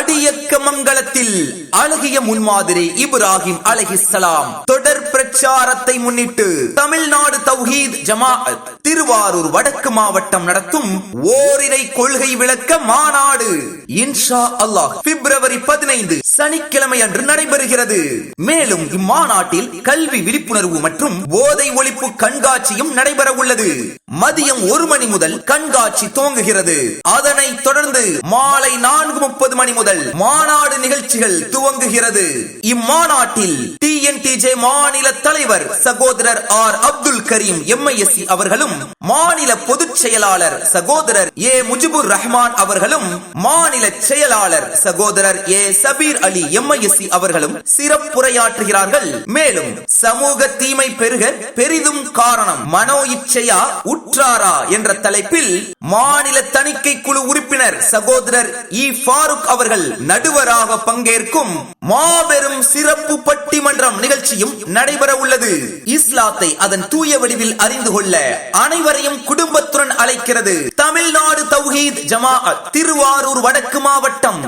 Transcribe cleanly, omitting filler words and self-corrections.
அடியக்க மங்கலத்தில் அழகிய முன்மாதிரி இப்ராஹிம் அலைஹிஸ்ஸலாம் தொடர் பிரச்சாரத்தை முன்னிட்டு தமிழ்நாடு தௌஹீத் ஜமாஅத் திருவாரூர் வடக்கு மாவட்டம் நடத்தும் ஓரிரை கொள்கை விளக்க மாநாடு இன்ஷா அல்லாஹ் பிப்ரவரி 15 சனிக்கிழமை அன்று நடைபெறுகிறது. மேலும் இம்மாநாட்டில் கல்வி விழிப்புணர்வு மற்றும் போதை ஒழிப்பு கண்காட்சியும் நடைபெற உள்ளது. மதியம் 1 மணி முதல் கண்காட்சி துவங்குகிறது. அதனைத் தொடர்ந்து மாலை 4:30 மணி முதல் மாநாடு நிகழ்ச்சிகள் துவங்குகிறது. இம்மாநாட்டில் டிஎன்டிஜே மாநில தலைவர் சகோதரர் ஆர் அப்துல் கரீம் எம்ஐஎஸ்சி அவர்களும், மாநில பொதுச் செயலாளர் சகோதரர் ஏ முஜிபுர் ரஹ்மான் அவர்களும், மாநில செயலாளர் சகோதரர் ஏ சபீர் அலி எம்ஐஎஸ்சி அவர்களும் சிறப்புரையாற்றுகிறார்கள். மேலும் சமூக தீமை பெருக பெரிதும் காரணம் மனோ இச்சையா உற்றாரா என்ற தலைப்பில் மாநில தணிக்கை குழு உறுப்பினர் சகோதரர் இ ஃபாரூக் அவர்கள் நடுவராக பங்கேற்கும் மாபெரும் சிறப்பு பட்டிமன்றம் நிகழ்ச்சியும் நடைபெற உள்ளது. இஸ்லாத்தை அதன் தூய வடிவில் அறிந்து கொள்ள அனைவரையும் குடும்பத்துடன் அழைக்கிறது தமிழ்நாடு தௌஹீத் ஜமாஅத் திருவாரூர் வடக்கு மாவட்டம்.